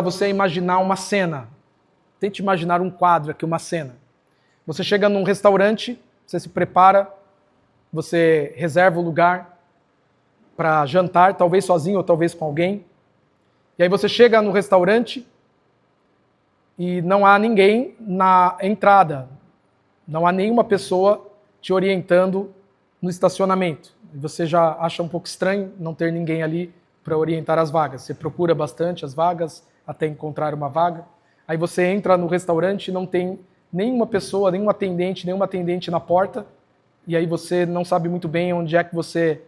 você imaginar uma cena. Tente imaginar um quadro aqui, uma cena. Você chega num restaurante, você se prepara, você reserva o lugar para jantar, talvez sozinho ou talvez com alguém. E aí você chega no restaurante e não há ninguém na entrada. Não há nenhuma pessoa te orientando no estacionamento. Você já acha um pouco estranho não ter ninguém ali para orientar as vagas. Você procura bastante as vagas até encontrar uma vaga. Aí você entra no restaurante e não tem nenhuma pessoa, nenhum atendente na porta. E aí você não sabe muito bem onde é que você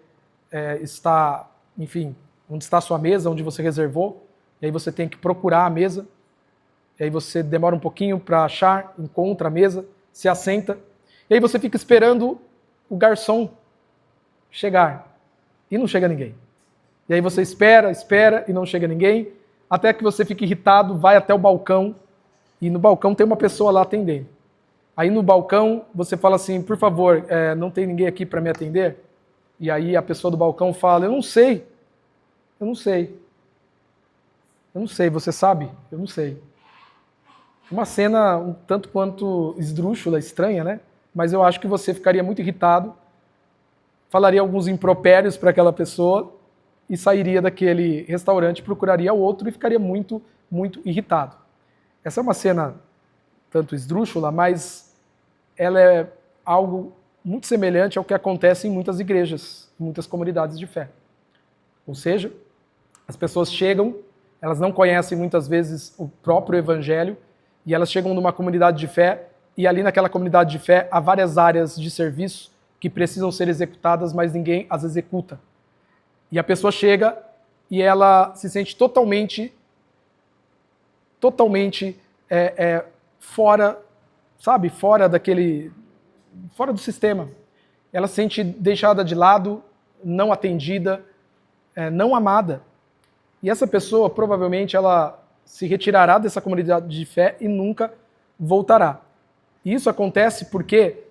está, enfim, onde está a sua mesa, onde você reservou. E aí você tem que procurar a mesa. E aí você demora um pouquinho para achar, encontra a mesa, se assenta. E aí você fica esperando o garçom chegar. E não chega ninguém. E aí você espera e não chega ninguém. Até que você fica irritado, vai até o balcão. E no balcão tem uma pessoa lá atendendo. Aí no balcão você fala assim, por favor, não tem ninguém aqui para me atender? E aí a pessoa do balcão fala, eu não sei, você sabe? Eu não sei. Uma cena um tanto quanto esdrúxula, estranha, né? Mas eu acho que você ficaria muito irritado, falaria alguns impropérios para aquela pessoa e sairia daquele restaurante, procuraria outro e ficaria muito, muito irritado. Essa é uma cena tanto esdrúxula, mas ela é algo muito semelhante ao que acontece em muitas igrejas, em muitas comunidades de fé. Ou seja, as pessoas chegam, elas não conhecem muitas vezes o próprio evangelho, e elas chegam numa comunidade de fé, e ali naquela comunidade de fé há várias áreas de serviço que precisam ser executadas, mas ninguém as executa. E a pessoa chega e ela se sente totalmente fora, sabe, fora do sistema. Ela se sente deixada de lado, não atendida, não amada. E essa pessoa, provavelmente, ela se retirará dessa comunidade de fé e nunca voltará. E isso acontece porque,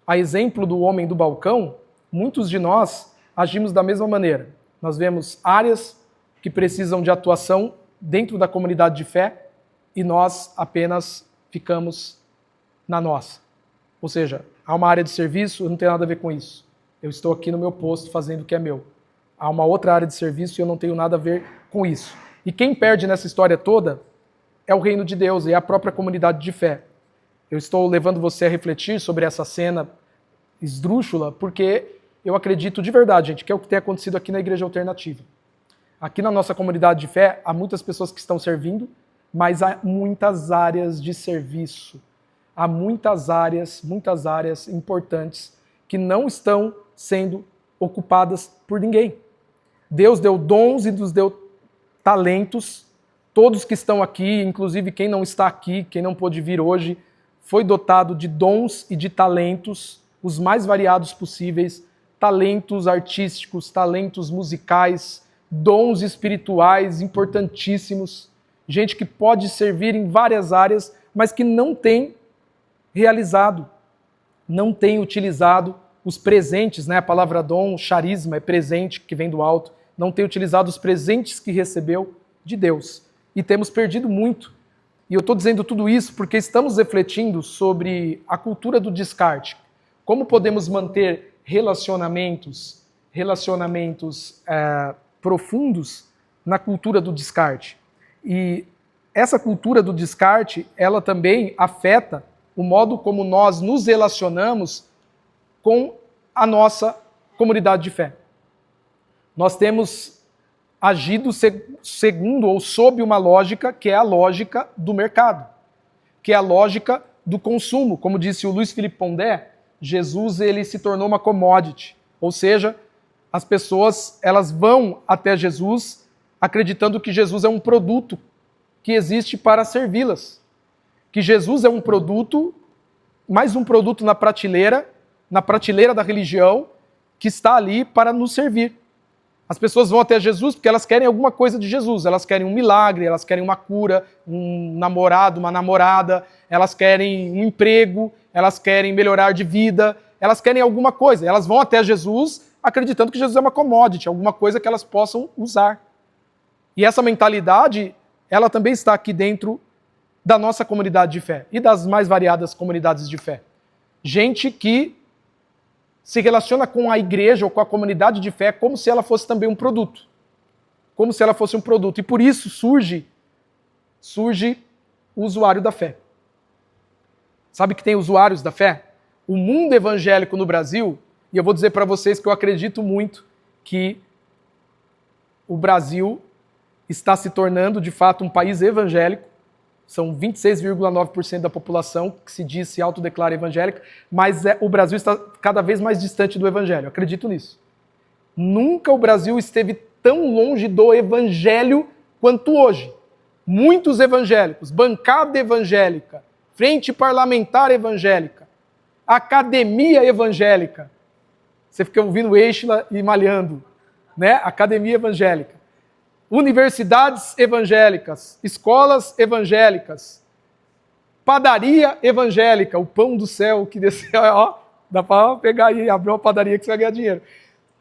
a exemplo do homem do balcão, muitos de nós agimos da mesma maneira. Nós vemos áreas que precisam de atuação dentro da comunidade de fé e nós apenas ficamos na nossa. Ou seja, há uma área de serviço, eu não tenho nada a ver com isso. Eu estou aqui no meu posto fazendo o que é meu. Há uma outra área de serviço e eu não tenho nada a ver com isso. E quem perde nessa história toda é o reino de Deus e a própria comunidade de fé. Eu estou levando você a refletir sobre essa cena esdrúxula porque eu acredito de verdade, gente, que é o que tem acontecido aqui na Igreja Alternativa. Aqui na nossa comunidade de fé, há muitas pessoas que estão servindo, mas há muitas áreas de serviço. Há muitas áreas importantes que não estão sendo ocupadas por ninguém. Deus deu dons e nos deu talentos. Todos que estão aqui, inclusive quem não está aqui, quem não pôde vir hoje, foi dotado de dons e de talentos, os mais variados possíveis, talentos artísticos, talentos musicais, dons espirituais importantíssimos, gente que pode servir em várias áreas, mas que não tem realizado, não tem utilizado os presentes, né? A palavra dom, charisma, é presente que vem do alto, não tem utilizado os presentes que recebeu de Deus. E temos perdido muito. E eu estou dizendo tudo isso porque estamos refletindo sobre a cultura do descarte. Como podemos manter relacionamentos profundos na cultura do descarte. E essa cultura do descarte, ela também afeta o modo como nós nos relacionamos com a nossa comunidade de fé. Nós temos agido segundo ou sob uma lógica que é a lógica do mercado, que é a lógica do consumo. Como disse o Luiz Felipe Pondé, Jesus ele se tornou uma commodity, ou seja, as pessoas elas vão até Jesus acreditando que Jesus é um produto que existe para servi-las, que Jesus é um produto, mais um produto na prateleira da religião, que está ali para nos servir. As pessoas vão até Jesus porque elas querem alguma coisa de Jesus, elas querem um milagre, elas querem uma cura, um namorado, uma namorada, elas querem um emprego, elas querem melhorar de vida, elas querem alguma coisa. Elas vão até Jesus acreditando que Jesus é uma commodity, alguma coisa que elas possam usar. E essa mentalidade, ela também está aqui dentro da nossa comunidade de fé e das mais variadas comunidades de fé. Gente que se relaciona com a igreja ou com a comunidade de fé como se ela fosse também um produto. Como se ela fosse um produto. E por isso surge o usuário da fé. Sabe que tem usuários da fé? O mundo evangélico no Brasil, e eu vou dizer para vocês que eu acredito muito que o Brasil está se tornando, de fato, um país evangélico. São 26,9% da população que se autodeclara evangélica, mas o Brasil está cada vez mais distante do evangelho. Eu acredito nisso. Nunca o Brasil esteve tão longe do evangelho quanto hoje. Muitos evangélicos, bancada evangélica, frente parlamentar evangélica, academia evangélica. Você fica ouvindo Eichla e malhando, né? Academia evangélica. Universidades evangélicas, escolas evangélicas, padaria evangélica, o pão do céu que desceu, ó, dá para pegar aí, abrir uma padaria que você vai ganhar dinheiro.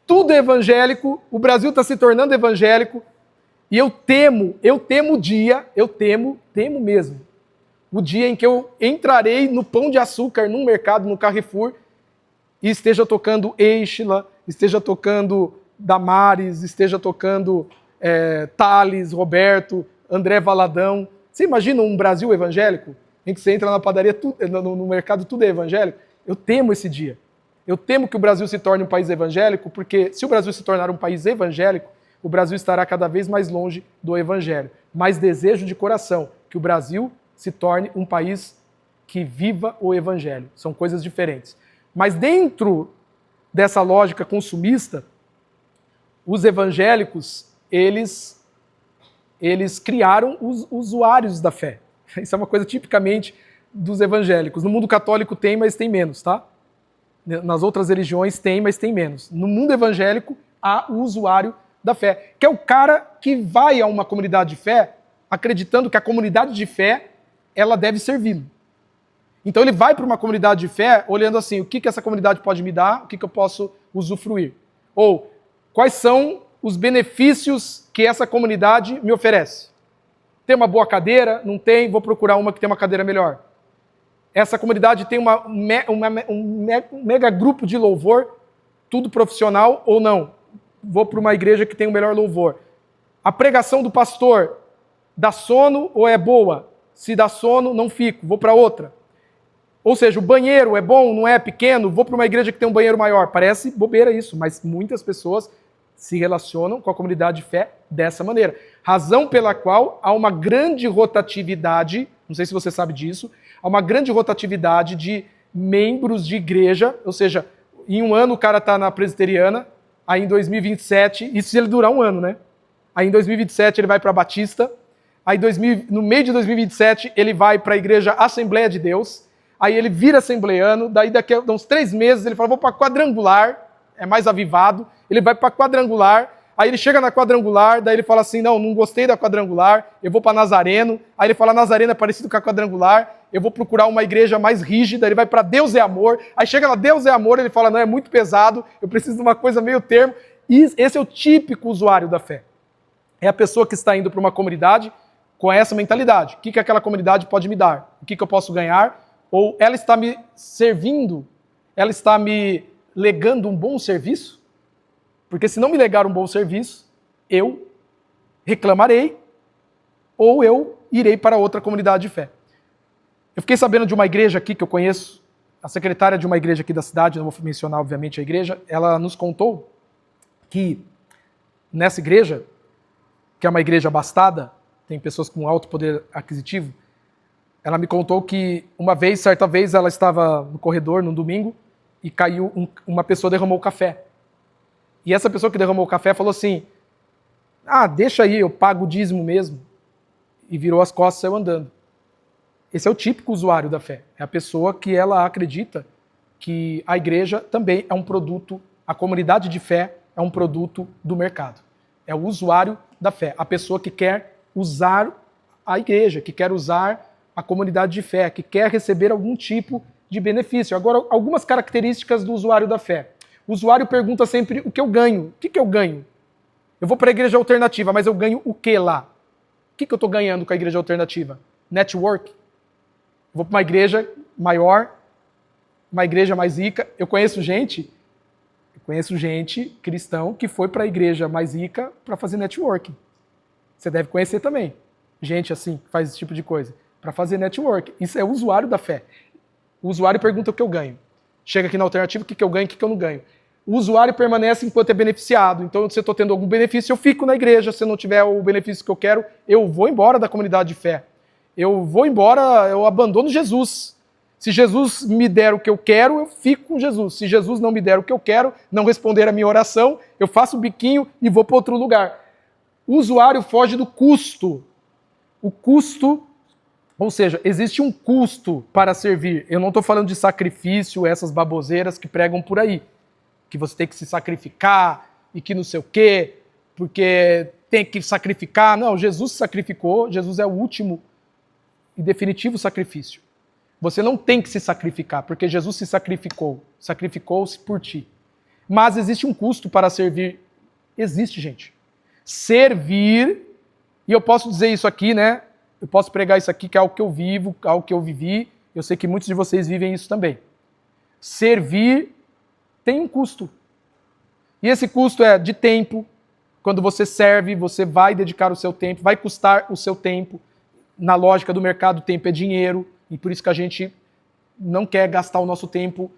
Tudo é evangélico, o Brasil está se tornando evangélico, e eu temo o dia, temo mesmo, o dia em que eu entrarei no Pão de Açúcar, num mercado, no Carrefour, e esteja tocando Eichla, esteja tocando Damares, esteja tocando Thales, Roberto, André Valadão. Você imagina um Brasil evangélico, em que você entra na padaria, no mercado, tudo é evangélico? Eu temo esse dia. Eu temo que o Brasil se torne um país evangélico, porque se o Brasil se tornar um país evangélico, o Brasil estará cada vez mais longe do evangelho. Mas desejo de coração que o Brasil se torne um país que viva o evangelho. São coisas diferentes. Mas dentro dessa lógica consumista, os evangélicos, eles criaram os usuários da fé. Isso é uma coisa tipicamente dos evangélicos. No mundo católico tem, mas tem menos, tá? Nas outras religiões tem, mas tem menos. No mundo evangélico há o usuário da fé, que é o cara que vai a uma comunidade de fé acreditando que a comunidade de fé ela deve servi-lo. Então ele vai para uma comunidade de fé olhando assim, o que essa comunidade pode me dar, o que eu posso usufruir. Ou quais são os benefícios que essa comunidade me oferece. Tem uma boa cadeira? Não tem? Vou procurar uma que tem uma cadeira melhor. Essa comunidade tem um mega grupo de louvor, tudo profissional ou não? Vou para uma igreja que tem o melhor louvor. A pregação do pastor dá sono ou é boa? Se dá sono, não fico, vou para outra. Ou seja, o banheiro é bom, não é pequeno? Vou para uma igreja que tem um banheiro maior. Parece bobeira isso, mas muitas pessoas se relacionam com a comunidade de fé dessa maneira. Razão pela qual há uma grande rotatividade, não sei se você sabe disso, há uma grande rotatividade de membros de igreja, ou seja, em um ano o cara está na presbiteriana, aí em 2027, isso se ele durar um ano, né? Aí em 2027 ele vai para a Batista, aí no meio de 2027 ele vai para a igreja Assembleia de Deus, aí ele vira assembleiano, daí daqui a uns 3 meses ele fala, vou para Quadrangular, é mais avivado, ele vai para Quadrangular, aí ele chega na Quadrangular, daí ele fala assim, não gostei da Quadrangular, eu vou para Nazareno, aí ele fala, Nazareno é parecido com a Quadrangular, eu vou procurar uma igreja mais rígida, ele vai para Deus é Amor, aí chega lá, Deus é Amor, ele fala, não, é muito pesado, eu preciso de uma coisa meio termo, e esse é o típico usuário da fé. É a pessoa que está indo para uma comunidade com essa mentalidade, o que aquela comunidade pode me dar, o que eu posso ganhar, ou ela está me servindo, ela está me legando um bom serviço, porque se não me legar um bom serviço, eu reclamarei ou eu irei para outra comunidade de fé. Eu fiquei sabendo de uma igreja aqui que eu conheço, a secretária de uma igreja aqui da cidade, não vou mencionar obviamente a igreja, ela nos contou que nessa igreja, que é uma igreja abastada, tem pessoas com alto poder aquisitivo, ela me contou que certa vez ela estava no corredor, num domingo, e caiu, uma pessoa derramou café. E essa pessoa que derramou o café falou assim, deixa aí, eu pago o dízimo mesmo. E virou as costas e saiu andando. Esse é o típico usuário da fé. É a pessoa que ela acredita que a igreja também é um produto, a comunidade de fé é um produto do mercado. É o usuário da fé. A pessoa que quer usar a igreja, que quer usar a comunidade de fé, que quer receber algum tipo de benefício. Agora, algumas características do usuário da fé. O usuário pergunta sempre o que eu ganho. O que eu ganho? Eu vou para a igreja alternativa, mas eu ganho o que lá? que eu estou ganhando com a igreja alternativa? Network. Vou para uma igreja maior, uma igreja mais rica. Eu conheço gente cristão que foi para a igreja mais rica para fazer networking. Você deve conhecer também. Gente assim, que faz esse tipo de coisa. Para fazer network. Isso é o usuário da fé. O usuário pergunta o que eu ganho. Chega aqui na alternativa, o que eu ganho, o que eu não ganho. O usuário permanece enquanto é beneficiado. Então, se eu estou tendo algum benefício, eu fico na igreja. Se eu não tiver o benefício que eu quero, eu vou embora da comunidade de fé. Eu vou embora, eu abandono Jesus. Se Jesus me der o que eu quero, eu fico com Jesus. Se Jesus não me der o que eu quero, não responder a minha oração, eu faço o biquinho e vou para outro lugar. O usuário foge do custo. O custo, ou seja, existe um custo para servir. Eu não estou falando de sacrifício, essas baboseiras que pregam por aí. Que você tem que se sacrificar e que não sei o quê, porque tem que sacrificar. Não, Jesus se sacrificou, Jesus é o último e definitivo sacrifício. Você não tem que se sacrificar, porque Jesus se sacrificou, sacrificou-se por ti. Mas existe um custo para servir. Existe, gente. Servir, e eu posso dizer isso aqui, né? Eu posso pregar isso aqui, que é algo que eu vivo, algo que eu vivi. Eu sei que muitos de vocês vivem isso também. Servir tem um custo. E esse custo é de tempo. Quando você serve, você vai dedicar o seu tempo, vai custar o seu tempo. Na lógica do mercado, tempo é dinheiro, e por isso que a gente não quer gastar o nosso tempo,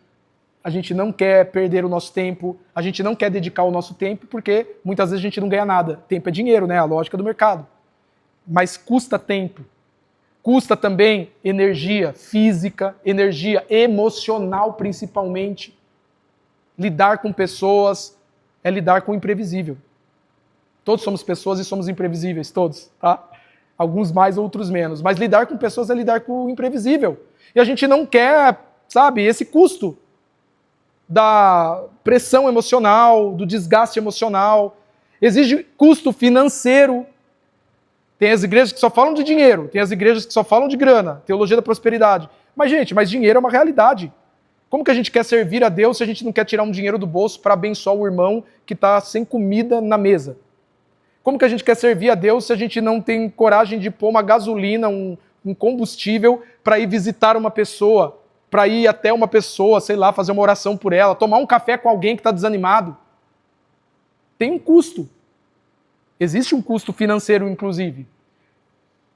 a gente não quer perder o nosso tempo, a gente não quer dedicar o nosso tempo, porque muitas vezes a gente não ganha nada. Tempo é dinheiro, né? A lógica do mercado. Mas custa tempo. Custa também energia física, energia emocional principalmente. Lidar com pessoas é lidar com o imprevisível. Todos somos pessoas e somos imprevisíveis, todos, tá? Alguns mais, outros menos. Mas lidar com pessoas é lidar com o imprevisível. E a gente não quer, sabe, esse custo da pressão emocional, do desgaste emocional. Exige custo financeiro. Tem as igrejas que só falam de dinheiro, tem as igrejas que só falam de grana, teologia da prosperidade. Mas, gente, dinheiro é uma realidade. Como que a gente quer servir a Deus se a gente não quer tirar um dinheiro do bolso para abençoar o irmão que está sem comida na mesa? Como que a gente quer servir a Deus se a gente não tem coragem de pôr uma gasolina, um combustível para ir visitar uma pessoa, para ir até uma pessoa, sei lá, fazer uma oração por ela, tomar um café com alguém que está desanimado? Tem um custo. Existe um custo financeiro, inclusive.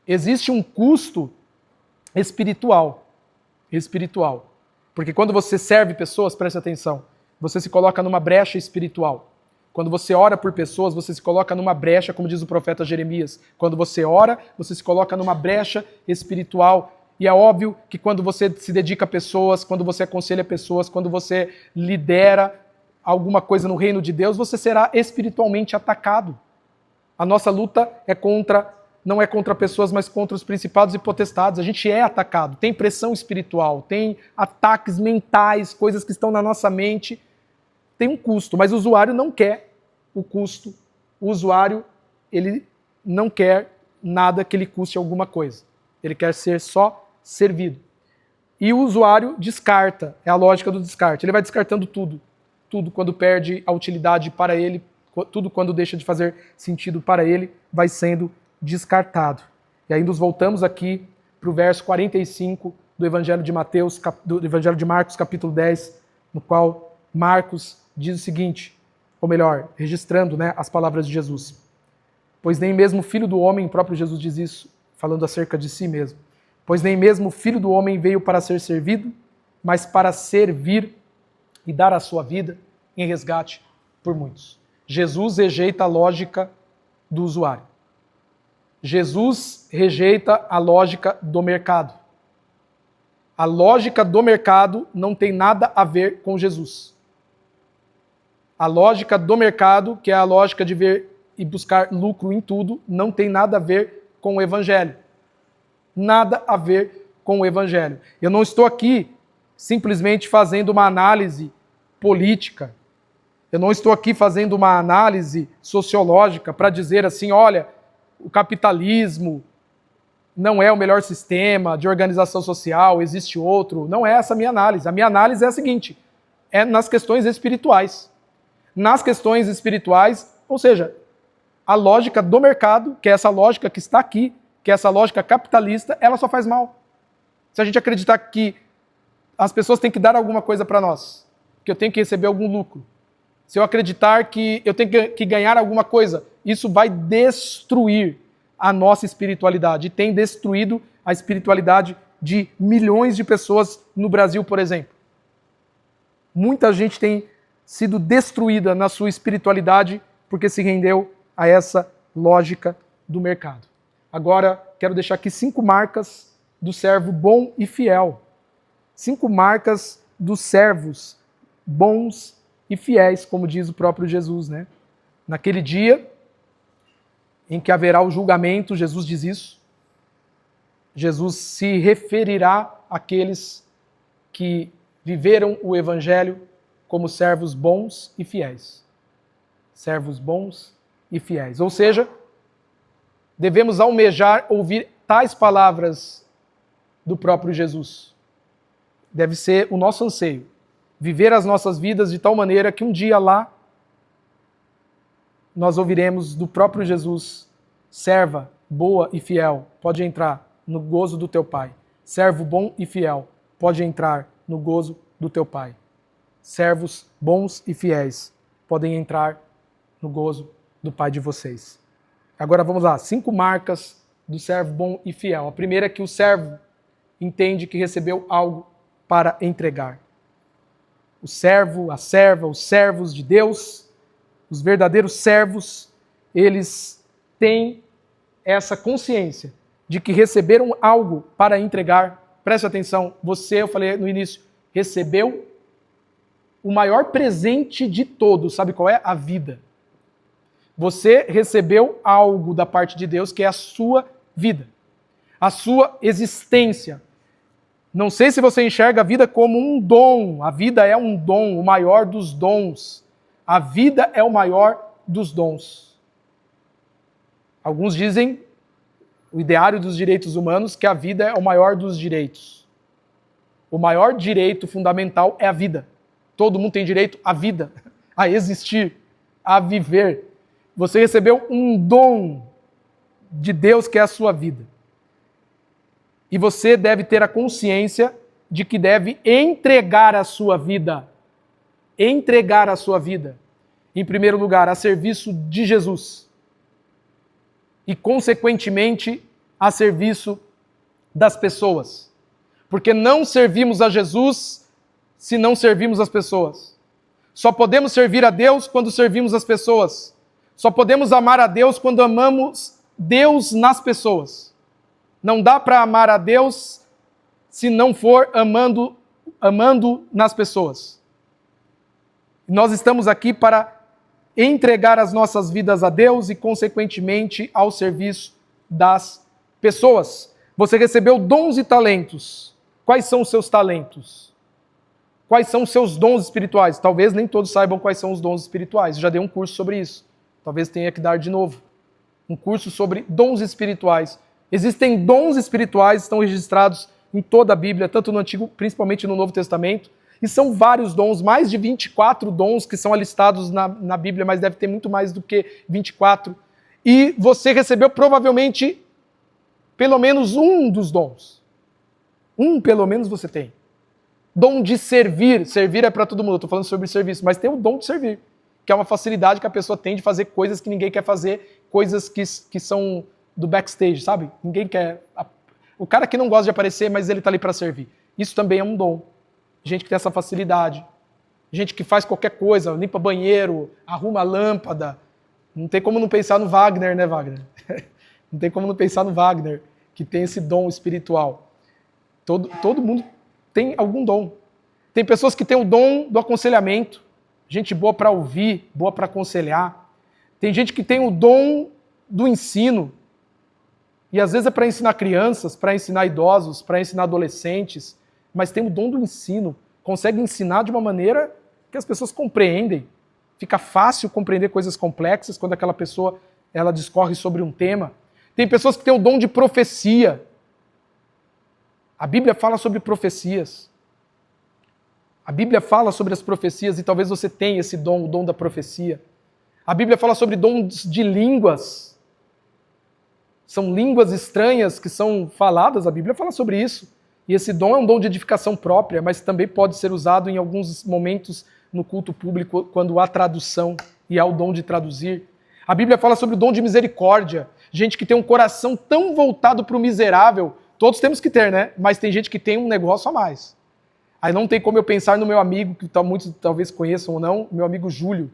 Existe um custo espiritual. Porque quando você serve pessoas, preste atenção, você se coloca numa brecha espiritual. Quando você ora por pessoas, você se coloca numa brecha, como diz o profeta Jeremias. Quando você ora, você se coloca numa brecha espiritual. E é óbvio que quando você se dedica a pessoas, quando você aconselha pessoas, quando você lidera alguma coisa no reino de Deus, você será espiritualmente atacado. A nossa luta não é contra pessoas, mas contra os principados e potestades. A gente é atacado, tem pressão espiritual, tem ataques mentais, coisas que estão na nossa mente. Tem um custo, mas o usuário não quer o custo. O usuário, ele não quer nada que lhe custe alguma coisa. Ele quer ser só servido. E o usuário descarta, é a lógica do descarte. Ele vai descartando tudo. Tudo quando perde a utilidade para ele, tudo quando deixa de fazer sentido para ele, vai sendo descartado. E aí nos voltamos aqui para o verso 45 do Evangelho de do Evangelho de Marcos, capítulo 10, no qual Marcos diz o seguinte, ou melhor, registrando, né, as palavras de Jesus. Pois nem mesmo o Filho do Homem, o próprio Jesus diz isso, falando acerca de si mesmo. Pois nem mesmo o Filho do Homem veio para ser servido, mas para servir e dar a sua vida em resgate por muitos. Jesus rejeita a lógica do usuário. Jesus rejeita a lógica do mercado. A lógica do mercado não tem nada a ver com Jesus. A lógica do mercado, que é a lógica de ver e buscar lucro em tudo, não tem nada a ver com o Evangelho. Nada a ver com o Evangelho. Eu não estou aqui simplesmente fazendo uma análise política. Eu não estou aqui fazendo uma análise sociológica para dizer assim, olha, o capitalismo não é o melhor sistema de organização social, existe outro. Não é essa a minha análise. A minha análise é a seguinte, é nas questões espirituais. Nas questões espirituais, ou seja, a lógica do mercado, que é essa lógica que está aqui, que é essa lógica capitalista, ela só faz mal. Se a gente acreditar que as pessoas têm que dar alguma coisa para nós, que eu tenho que receber algum lucro, se eu acreditar que eu tenho que ganhar alguma coisa, isso vai destruir a nossa espiritualidade. E tem destruído a espiritualidade de milhões de pessoas no Brasil, por exemplo. Muita gente tem sido destruída na sua espiritualidade porque se rendeu a essa lógica do mercado. Agora, quero deixar aqui 5 marcas do servo bom e fiel. 5 marcas dos servos bons e fiéis, como diz o próprio Jesus, né? Naquele dia em que haverá o julgamento, Jesus diz isso. Jesus se referirá àqueles que viveram o evangelho como servos bons e fiéis. Servos bons e fiéis. Ou seja, devemos almejar ouvir tais palavras do próprio Jesus. Deve ser o nosso anseio. Viver as nossas vidas de tal maneira que um dia lá nós ouviremos do próprio Jesus: serva boa e fiel, pode entrar no gozo do teu Pai. Servo bom e fiel, pode entrar no gozo do teu Pai. Servos bons e fiéis podem entrar no gozo do Pai de vocês. Agora vamos lá, 5 marcas do servo bom e fiel. A primeira é que o servo entende que recebeu algo para entregar. O servo, a serva, os servos de Deus, os verdadeiros servos, eles têm essa consciência de que receberam algo para entregar. Preste atenção, você, eu falei no início, recebeu o maior presente de todos. Sabe qual é? A vida. Você recebeu algo da parte de Deus que é a sua vida, a sua existência. Não sei se você enxerga a vida como um dom. A vida é um dom, o maior dos dons. A vida é o maior dos dons. Alguns dizem, o ideário dos direitos humanos, que a vida é o maior dos direitos. O maior direito fundamental é a vida. Todo mundo tem direito à vida, a existir, a viver. Você recebeu um dom de Deus que é a sua vida. E você deve ter a consciência de que deve entregar a sua vida. Entregar a sua vida, em primeiro lugar, a serviço de Jesus. E, consequentemente, a serviço das pessoas. Porque não servimos a Jesus se não servimos as pessoas. Só podemos servir a Deus quando servimos as pessoas. Só podemos amar a Deus quando amamos Deus nas pessoas. Não dá para amar a Deus se não for amando nas pessoas. Nós estamos aqui para entregar as nossas vidas a Deus e, consequentemente, ao serviço das pessoas. Você recebeu dons e talentos. Quais são os seus talentos? Quais são os seus dons espirituais? Talvez nem todos saibam quais são os dons espirituais. Eu já dei um curso sobre isso. Talvez tenha que dar de novo. Um curso sobre dons espirituais. Existem dons espirituais, estão registrados em toda a Bíblia, tanto no Antigo, principalmente no Novo Testamento, e são vários dons, mais de 24 dons que são alistados na Bíblia, mas deve ter muito mais do que 24. E você recebeu provavelmente pelo menos um dos dons. Um pelo menos você tem. Dom de servir. Servir é para todo mundo, eu estou falando sobre serviço, mas tem o dom de servir, que é uma facilidade que a pessoa tem de fazer coisas que ninguém quer fazer, coisas que são do backstage, sabe? Ninguém quer. O cara que não gosta de aparecer, mas ele está ali para servir. Isso também é um dom. Gente que tem essa facilidade. Gente que faz qualquer coisa, limpa banheiro, arruma lâmpada. Não tem como não pensar no Wagner, né, Wagner? Não tem como não pensar no Wagner, que tem esse dom espiritual. Todo mundo tem algum dom. Tem pessoas que têm o dom do aconselhamento. Gente boa para ouvir, boa para aconselhar. Tem gente que tem o dom do ensino. E às vezes é para ensinar crianças, para ensinar idosos, para ensinar adolescentes, mas tem o dom do ensino. Consegue ensinar de uma maneira que as pessoas compreendem. Fica fácil compreender coisas complexas quando aquela pessoa ela discorre sobre um tema. Tem pessoas que têm o dom de profecia. A Bíblia fala sobre profecias. A Bíblia fala sobre as profecias e talvez você tenha esse dom, o dom da profecia. A Bíblia fala sobre dons de línguas. São línguas estranhas que são faladas, a Bíblia fala sobre isso. E esse dom é um dom de edificação própria, mas também pode ser usado em alguns momentos no culto público, quando há tradução e há o dom de traduzir. A Bíblia fala sobre o dom de misericórdia. Gente que tem um coração tão voltado para o miserável. Todos temos que ter, né? Mas tem gente que tem um negócio a mais. Aí não tem como eu pensar no meu amigo, que muitos talvez conheçam ou não, meu amigo Júlio,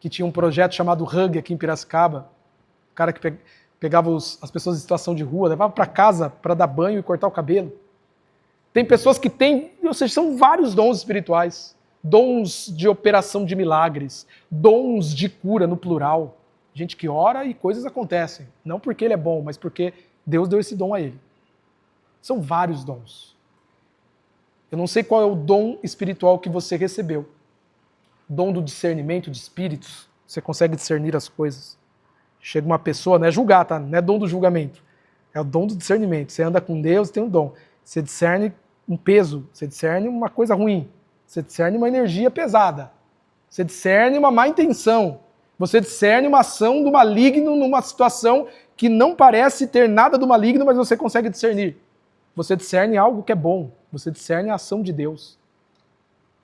que tinha um projeto chamado Hug aqui em Piracicaba. O cara que pegava as pessoas em situação de rua, levava para casa para dar banho e cortar o cabelo. Tem pessoas que têm, ou seja, são vários dons espirituais. Dons de operação de milagres, dons de cura no plural. Gente que ora e coisas acontecem. Não porque ele é bom, mas porque Deus deu esse dom a ele. São vários dons. Eu não sei qual é o dom espiritual que você recebeu. Dom do discernimento de espíritos. Você consegue discernir as coisas. Chega uma pessoa, não é julgar, tá? Não é dom do julgamento. É o dom do discernimento. Você anda com Deus, tem um dom. Você discerne um peso, você discerne uma coisa ruim. Você discerne uma energia pesada. Você discerne uma má intenção. Você discerne uma ação do maligno numa situação que não parece ter nada do maligno, mas você consegue discernir. Você discerne algo que é bom. Você discerne a ação de Deus.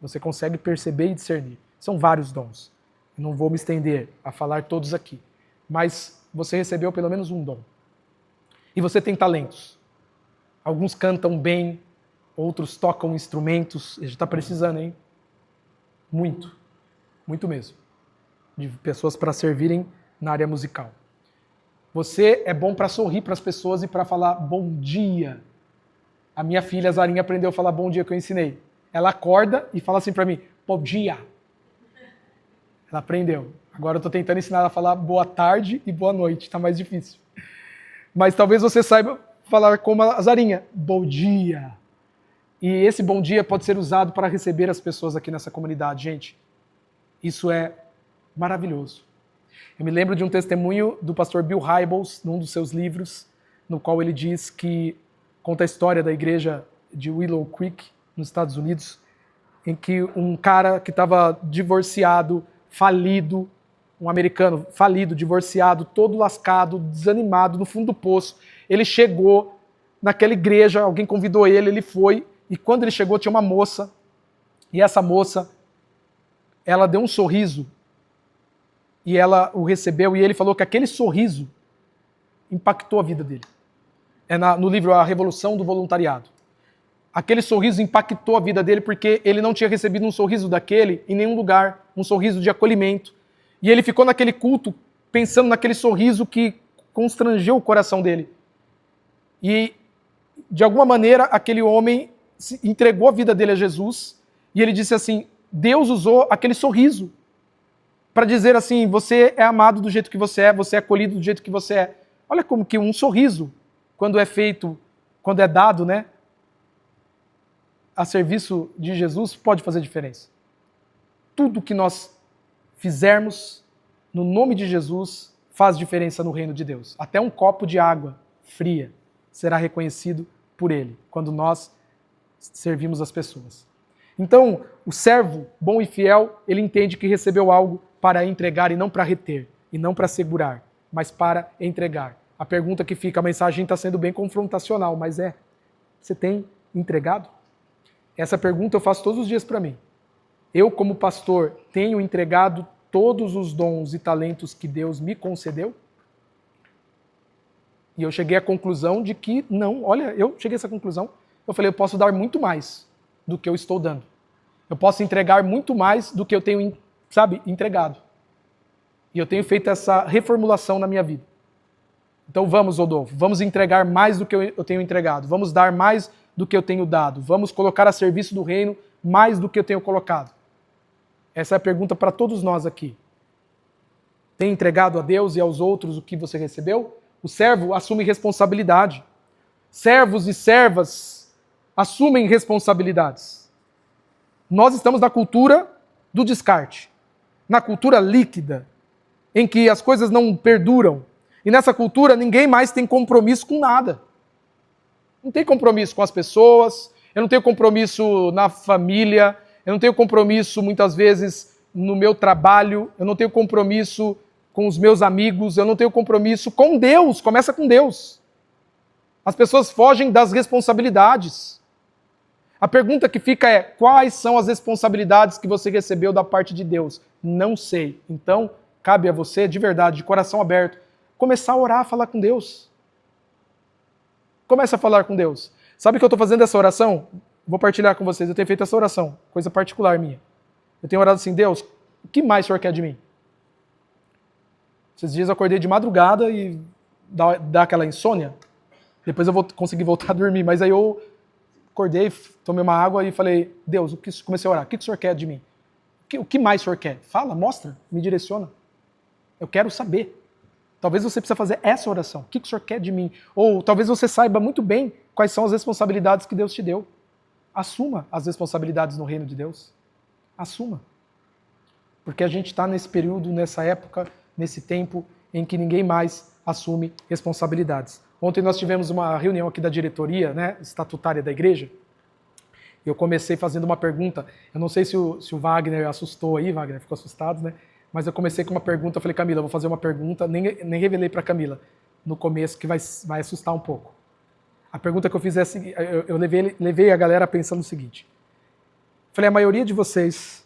Você consegue perceber e discernir. São vários dons. Eu não vou me estender a falar todos aqui. Mas você recebeu pelo menos um dom. E você tem talentos. Alguns cantam bem, outros tocam instrumentos. A gente está precisando, hein? Muito. Muito mesmo. De pessoas para servirem na área musical. Você é bom para sorrir para as pessoas e para falar bom dia. A minha filha, Zarinha, aprendeu a falar bom dia que eu ensinei. Ela acorda e fala assim para mim, bom dia. Ela aprendeu. Agora eu estou tentando ensinar ela a falar boa tarde e boa noite. Está mais difícil. Mas talvez você saiba falar como a Zarinha, bom dia. E esse bom dia pode ser usado para receber as pessoas aqui nessa comunidade, gente. Isso é maravilhoso. Eu me lembro de um testemunho do pastor Bill Hybels, num dos seus livros, no qual ele diz que conta a história da igreja de Willow Creek, nos Estados Unidos, em que um cara que estava divorciado, falido, um americano falido, divorciado, todo lascado, desanimado, no fundo do poço, ele chegou naquela igreja, alguém convidou ele, ele foi, e quando ele chegou tinha uma moça, e essa moça, ela deu um sorriso, e ela o recebeu, e ele falou que aquele sorriso impactou a vida dele. É no livro A Revolução do Voluntariado. Aquele sorriso impactou a vida dele porque ele não tinha recebido um sorriso daquele em nenhum lugar, um sorriso de acolhimento. E ele ficou naquele culto pensando naquele sorriso que constrangeu o coração dele. E, de alguma maneira, aquele homem entregou a vida dele a Jesus e ele disse assim, Deus usou aquele sorriso para dizer assim, você é amado do jeito que você é acolhido do jeito que você é. Olha como que um sorriso, quando é feito, quando é dado, né, a serviço de Jesus, pode fazer diferença. Tudo que nós fizermos no nome de Jesus faz diferença no reino de Deus. Até um copo de água fria será reconhecido por Ele, quando nós servimos as pessoas. Então, o servo bom e fiel, ele entende que recebeu algo para entregar e não para reter, e não para segurar, mas para entregar. A pergunta que fica, a mensagem está sendo bem confrontacional, mas você tem entregado? Essa pergunta eu faço todos os dias para mim. Eu, como pastor, tenho entregado todos os dons e talentos que Deus me concedeu? E eu cheguei à conclusão de que não. Olha, eu cheguei a essa conclusão. Eu falei, eu posso dar muito mais do que eu estou dando. Eu posso entregar muito mais do que eu tenho, entregado. E eu tenho feito essa reformulação na minha vida. Então vamos, Rodolfo, vamos entregar mais do que eu tenho entregado. Vamos dar mais do que eu tenho dado. Vamos colocar a serviço do reino mais do que eu tenho colocado. Essa é a pergunta para todos nós aqui. Tem entregado a Deus e aos outros o que você recebeu? O servo assume responsabilidade. Servos e servas assumem responsabilidades. Nós estamos na cultura do descarte, na cultura líquida, em que as coisas não perduram. E nessa cultura ninguém mais tem compromisso com nada. Não tem compromisso com as pessoas, eu não tenho compromisso na família, eu não tenho compromisso muitas vezes no meu trabalho, eu não tenho compromisso com os meus amigos, eu não tenho compromisso com Deus. Começa com Deus. As pessoas fogem das responsabilidades. A pergunta que fica é: quais são as responsabilidades que você recebeu da parte de Deus? Não sei. Então, cabe a você, de verdade, de coração aberto, começar a orar, a falar com Deus. Começa a falar com Deus. Sabe que eu estou fazendo essa oração? Vou partilhar com vocês. Eu tenho feito essa oração, coisa particular minha. Eu tenho orado assim: Deus, o que mais o Senhor quer de mim? Esses dias eu acordei de madrugada e dá aquela insônia. Depois eu vou conseguir voltar a dormir. Mas aí eu acordei, tomei uma água e falei: Deus, comecei a orar. O que o Senhor quer de mim? O que mais o Senhor quer? Fala, mostra, me direciona. Eu quero saber. Talvez você precise fazer essa oração. O que o Senhor quer de mim? Ou talvez você saiba muito bem quais são as responsabilidades que Deus te deu. Assuma as responsabilidades no reino de Deus. Assuma. Porque a gente está nesse período, nessa época, nesse tempo em que ninguém mais assume responsabilidades. Ontem nós tivemos uma reunião aqui da diretoria, né, estatutária da igreja. Eu comecei fazendo uma pergunta. Eu não sei se o Wagner assustou aí, Wagner ficou assustado, né? Mas eu comecei com uma pergunta. Eu falei: Camila, eu vou fazer uma pergunta. Nem revelei para Camila no começo, que vai assustar um pouco. A pergunta que eu fiz é a seguinte: eu levei a galera pensando o seguinte. Falei: a maioria de vocês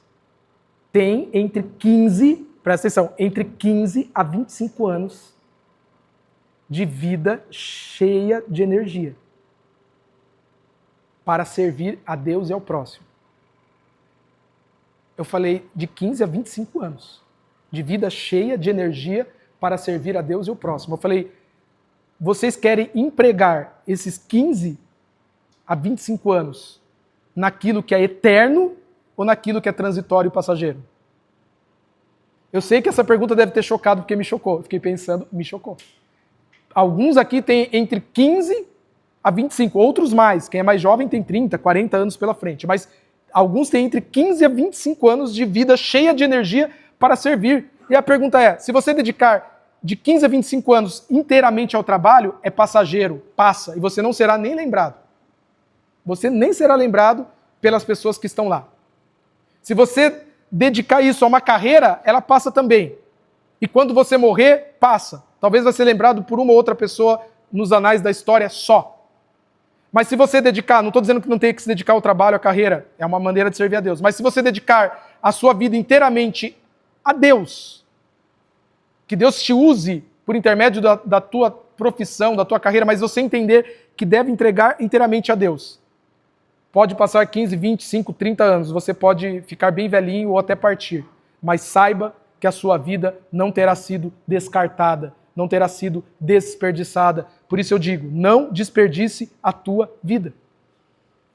tem entre 15, presta atenção, entre 15 a 25 anos de vida cheia de energia para servir a Deus e ao próximo. Eu falei de 15 a 25 anos de vida cheia de energia para servir a Deus e ao próximo. Eu falei: vocês querem empregar esses 15 a 25 anos naquilo que é eterno ou naquilo que é transitório e passageiro? Eu sei que essa pergunta deve ter chocado, porque me chocou. Eu fiquei pensando, me chocou. Alguns aqui têm entre 15 a 25, outros mais. Quem é mais jovem tem 30, 40 anos pela frente. Mas alguns têm entre 15 a 25 anos de vida cheia de energia para servir. E a pergunta é: se você dedicar de 15 a 25 anos inteiramente ao trabalho, é passageiro, passa, e você não será nem lembrado. Você nem será lembrado pelas pessoas que estão lá. Se você dedicar isso a uma carreira, ela passa também. E quando você morrer, passa. Talvez vai ser lembrado por uma ou outra pessoa nos anais da história só. Mas se você dedicar, não estou dizendo que não tem que se dedicar ao trabalho, à carreira, é uma maneira de servir a Deus, mas se você dedicar a sua vida inteiramente a Deus, que Deus te use por intermédio da tua profissão, da tua carreira, mas você entender que deve entregar inteiramente a Deus. Pode passar 15, 25, 30 anos, você pode ficar bem velhinho ou até partir, mas saiba que a sua vida não terá sido descartada, não terá sido desperdiçada. Por isso eu digo: não desperdice a tua vida.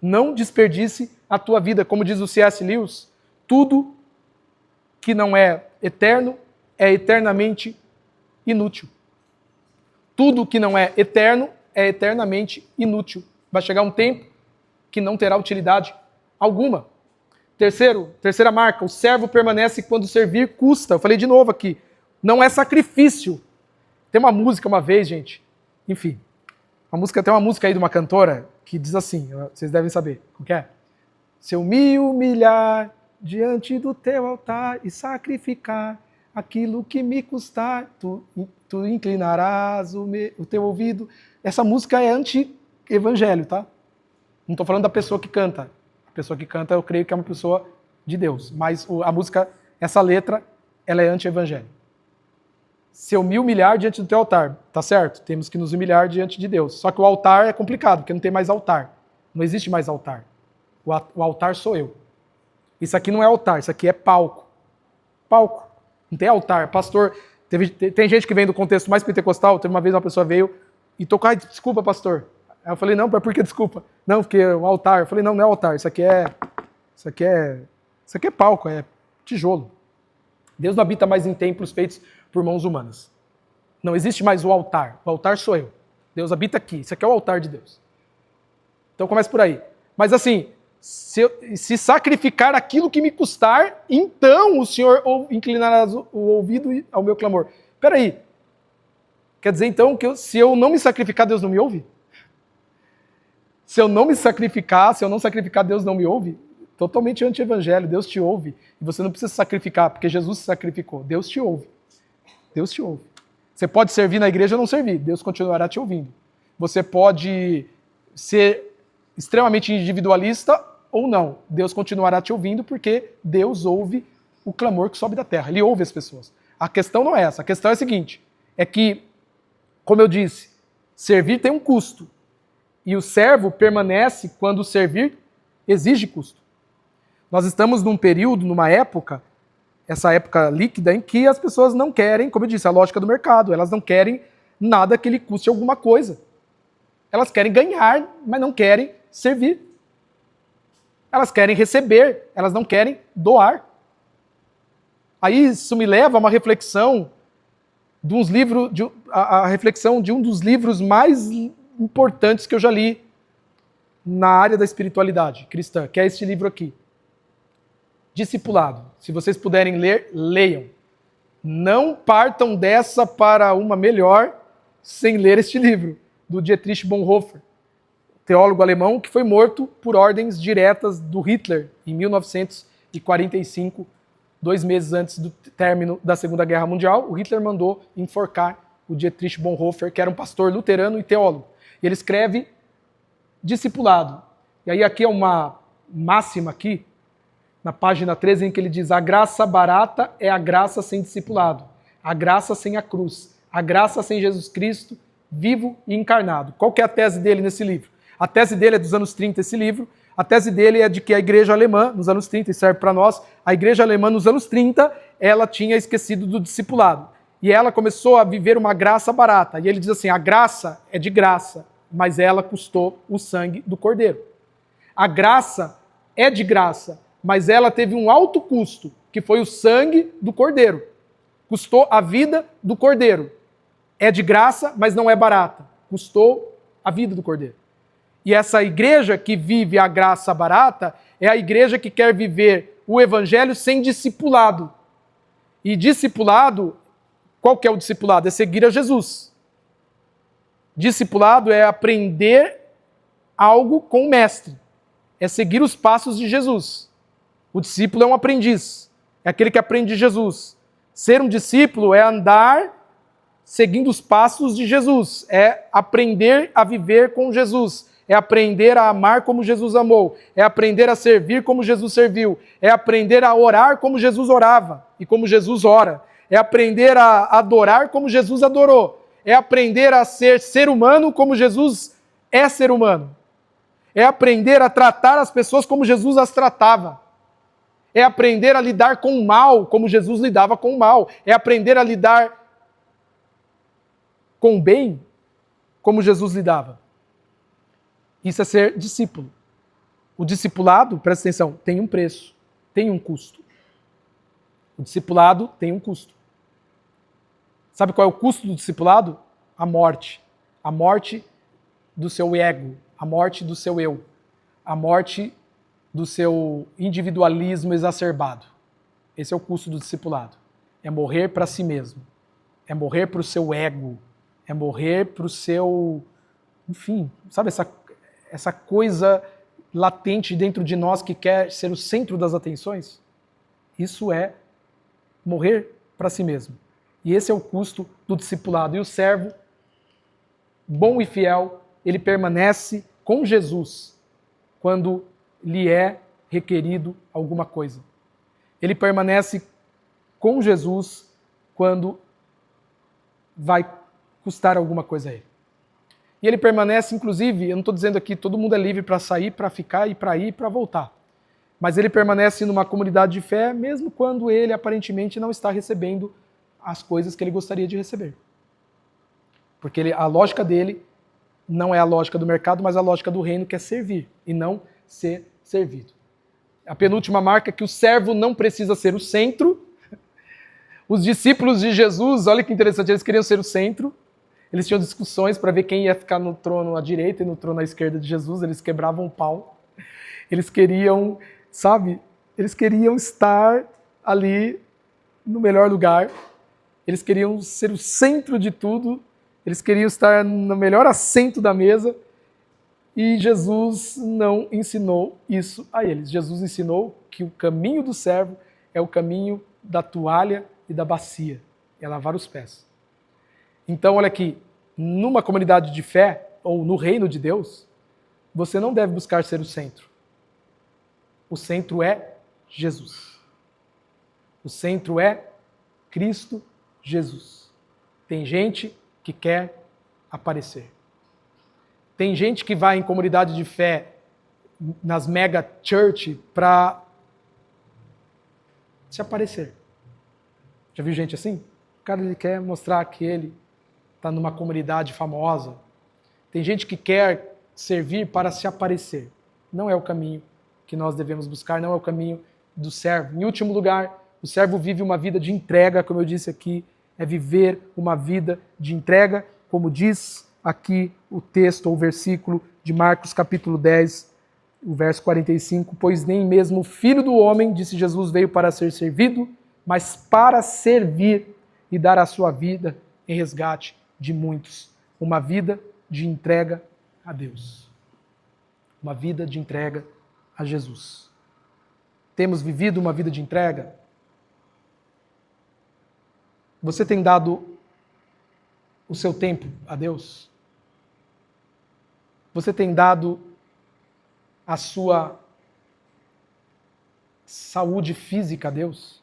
Não desperdice a tua vida. Como diz o C.S. Lewis, tudo que não é eterno é eternamente inútil. Tudo que não é eterno é eternamente inútil. Vai chegar um tempo que não terá utilidade alguma. Terceira marca: o servo permanece quando servir custa. Eu falei de novo aqui, não é sacrifício. Tem uma música uma vez, gente, enfim, tem uma música aí de uma cantora que diz assim, vocês devem saber, como que é? Se eu me humilhar diante do teu altar e sacrificar aquilo que me custar, tu inclinarás o teu ouvido. Essa música é anti-evangelho, tá? Não estou falando da pessoa que canta. A pessoa que canta, eu creio que é uma pessoa de Deus. Mas a música, essa letra, ela é anti-evangelho. Se eu me humilhar diante do teu altar, tá certo? Temos que nos humilhar diante de Deus. Só que o altar é complicado, porque não tem mais altar. Não existe mais altar. O altar sou eu. Isso aqui não é altar, isso aqui é palco. Palco. Não tem altar. Pastor, tem gente que vem do contexto mais pentecostal. Teve uma vez uma pessoa veio e tocou: ai, desculpa, pastor. Aí eu falei: não, por que desculpa? Não, porque o altar. Eu falei: não, não é altar, isso aqui é palco, é tijolo. Deus não habita mais em templos feitos por mãos humanas. Não existe mais o altar. O altar sou eu. Deus habita aqui. Isso aqui é o altar de Deus. Então começa por aí. Mas assim, se sacrificar aquilo que me custar, então o Senhor inclinará o ouvido ao meu clamor. Espera aí. Quer dizer então que se eu não me sacrificar, Deus não me ouve? Se eu não me sacrificar, se eu não sacrificar, Deus não me ouve? totalmente anti-evangelho. Deus te ouve e você não precisa se sacrificar, porque Jesus se sacrificou. Deus te ouve. Deus te ouve. Você pode servir na igreja ou não servir, Deus continuará te ouvindo. Você pode ser extremamente individualista ou não, Deus continuará te ouvindo, porque Deus ouve o clamor que sobe da terra, Ele ouve as pessoas. A questão não é essa, a questão é a seguinte, é que, como eu disse, servir tem um custo, e o servo permanece quando o servir exige custo. Nós estamos num período, numa época, essa época líquida, em que as pessoas não querem, como eu disse, a lógica do mercado, elas não querem nada que lhe custe alguma coisa. Elas querem ganhar, mas não querem servir. Elas querem receber, elas não querem doar. Aí isso me leva a uma reflexão a reflexão de um dos livros mais importantes que eu já li na área da espiritualidade cristã, que é este livro aqui. Discipulado. Se vocês puderem ler, leiam. Não partam dessa para uma melhor sem ler este livro, do Dietrich Bonhoeffer, teólogo alemão que foi morto por ordens diretas do Hitler em 1945, 2 meses antes do término da Segunda Guerra Mundial. O Hitler mandou enforcar o Dietrich Bonhoeffer, que era um pastor luterano e teólogo. E ele escreve Discipulado. E aí aqui é uma máxima aqui, na página 13, em que ele diz: a graça barata é a graça sem discipulado, a graça sem a cruz, a graça sem Jesus Cristo, vivo e encarnado. Qual que é a tese dele nesse livro? A tese dele é dos anos 30, esse livro. A tese dele é de que a igreja alemã, nos anos 30, e serve para nós, a igreja alemã nos anos 30, ela tinha esquecido do discipulado. E ela começou a viver uma graça barata. E ele diz assim, a graça é de graça, mas ela custou o sangue do Cordeiro. A graça é de graça, mas ela teve um alto custo, que foi o sangue do Cordeiro. Custou a vida do Cordeiro. É de graça, mas não é barata. Custou a vida do Cordeiro. E essa igreja que vive a graça barata é a igreja que quer viver o evangelho sem discipulado. E discipulado, qual que é o discipulado? É seguir a Jesus. Discipulado é aprender algo com o mestre. É seguir os passos de Jesus. O discípulo é um aprendiz. É aquele que aprende de Jesus. Ser um discípulo é andar seguindo os passos de Jesus. É aprender a viver com Jesus. É aprender a amar como Jesus amou. É aprender a servir como Jesus serviu. É aprender a orar como Jesus orava e como Jesus ora. É aprender a adorar como Jesus adorou. É aprender a ser humano como Jesus é ser humano. É aprender a tratar as pessoas como Jesus as tratava. É aprender a lidar com o mal como Jesus lidava com o mal. É aprender a lidar com o bem como Jesus lidava. Isso é ser discípulo. O discipulado, presta atenção, tem um preço, tem um custo. O discipulado tem um custo. Sabe qual é o custo do discipulado? A morte. A morte do seu ego, a morte do seu eu, a morte do seu individualismo exacerbado. Esse é o custo do discipulado. É morrer para si mesmo. É morrer para o seu ego. É morrer para o seu... Enfim, sabe essa coisa latente dentro de nós que quer ser o centro das atenções? Isso é morrer para si mesmo. E esse é o custo do discipulado. E o servo, bom e fiel, ele permanece com Jesus quando lhe é requerido alguma coisa. Ele permanece com Jesus quando vai custar alguma coisa a ele. E ele permanece, inclusive, eu não estou dizendo aqui, todo mundo é livre para sair, para ficar e para ir e para voltar. Mas ele permanece numa comunidade de fé, mesmo quando ele aparentemente não está recebendo as coisas que ele gostaria de receber. Porque a lógica dele não é a lógica do mercado, mas a lógica do reino, que é servir e não ser servido. A penúltima marca é que o servo não precisa ser o centro. Os discípulos de Jesus, olha que interessante, eles queriam ser o centro. Eles tinham discussões para ver quem ia ficar no trono à direita e no trono à esquerda de Jesus. Eles quebravam o pau. Eles queriam, sabe? Eles queriam estar ali no melhor lugar. Eles queriam ser o centro de tudo. Eles queriam estar no melhor assento da mesa. E Jesus não ensinou isso a eles. Jesus ensinou que o caminho do servo é o caminho da toalha e da bacia, é lavar os pés. Então, olha aqui, numa comunidade de fé, ou no reino de Deus, você não deve buscar ser o centro. O centro é Jesus. O centro é Cristo Jesus. Tem gente que quer aparecer. Tem gente que vai em comunidade de fé, nas mega church, para se aparecer. Já viu gente assim? O cara ele quer mostrar que ele está numa comunidade famosa. Tem gente que quer servir para se aparecer. Não é o caminho que nós devemos buscar, não é o caminho do servo. Em último lugar, o servo vive uma vida de entrega, como eu disse aqui, é viver uma vida de entrega, como diz aqui o texto ou o versículo de Marcos capítulo 10, o verso 45, pois nem mesmo o Filho do Homem, disse Jesus, veio para ser servido, mas para servir e dar a sua vida em resgate de muitos. Uma vida de entrega a Deus. Uma vida de entrega a Jesus. Temos vivido uma vida de entrega? Você tem dado o seu tempo a Deus? Você tem dado a sua saúde física a Deus?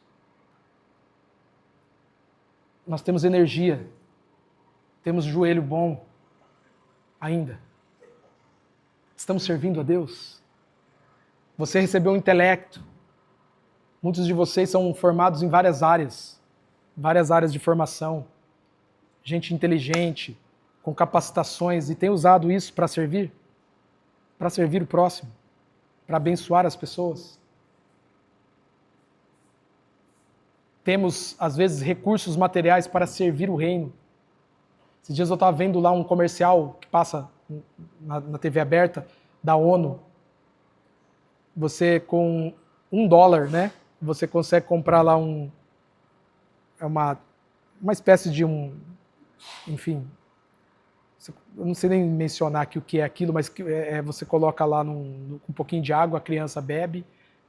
Nós temos energia, temos joelho bom ainda. Estamos servindo a Deus? Você recebeu um intelecto. Muitos de vocês são formados em várias áreas de formação. Gente inteligente, com capacitações, e tem usado isso para servir o próximo, para abençoar as pessoas. Temos, às vezes, recursos materiais para servir o reino. Esses dias eu estava vendo lá um comercial que passa na TV aberta da ONU. Você com $1, né? Você consegue comprar lá uma espécie de enfim, eu não sei nem mencionar aqui o que é aquilo, mas você coloca lá com um pouquinho de água, a criança bebe,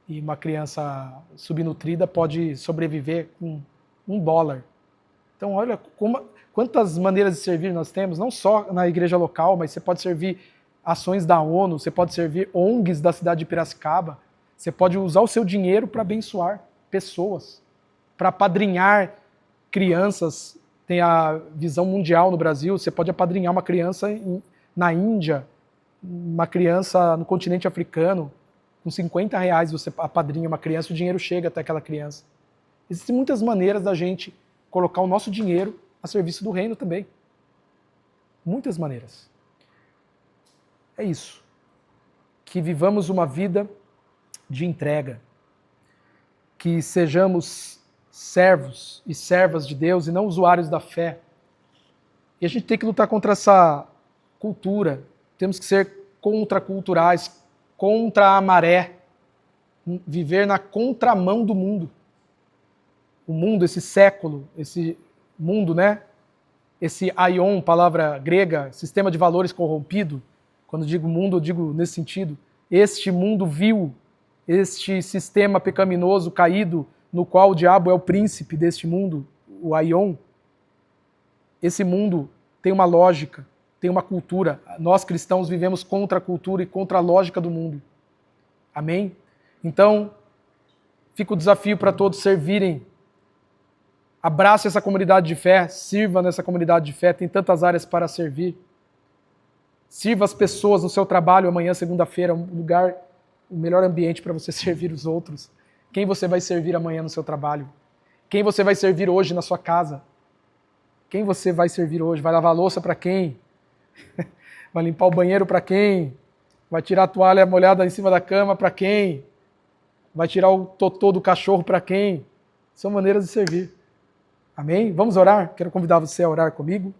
e uma criança subnutrida pode sobreviver com $1. Então olha quantas maneiras de servir nós temos, não só na igreja local, mas você pode servir ações da ONU, você pode servir ONGs da cidade de Piracicaba, você pode usar o seu dinheiro para abençoar pessoas, para apadrinhar crianças. Tem a visão mundial no Brasil, você pode apadrinhar uma criança na Índia, uma criança no continente africano, com R$50 você apadrinha uma criança, o dinheiro chega até aquela criança. Existem muitas maneiras da gente colocar o nosso dinheiro a serviço do reino também. Muitas maneiras. É isso. Que vivamos uma vida de entrega. Que sejamos servos e servas de Deus e não usuários da fé. E a gente tem que lutar contra essa cultura. Temos que ser contraculturais, contra a maré, viver na contramão do mundo. O mundo, esse século, esse mundo, né? Esse aion, palavra grega, sistema de valores corrompido. Quando digo mundo, eu digo nesse sentido. Este mundo vil, este sistema pecaminoso, caído, no qual o diabo é o príncipe deste mundo, o aion. Esse mundo tem uma lógica, tem uma cultura. Nós cristãos vivemos contra a cultura e contra a lógica do mundo. Amém? Então, fica o desafio para todos servirem. Abrace essa comunidade de fé, sirva nessa comunidade de fé, tem tantas áreas para servir. Sirva as pessoas no seu trabalho amanhã, segunda-feira, o melhor ambiente para você servir os outros. Quem você vai servir amanhã no seu trabalho? Quem você vai servir hoje na sua casa? Quem você vai servir hoje? Vai lavar a louça para quem? Vai limpar o banheiro para quem? Vai tirar a toalha molhada em cima da cama para quem? Vai tirar o totô do cachorro para quem? São maneiras de servir. Amém? Vamos orar? Quero convidar você a orar comigo.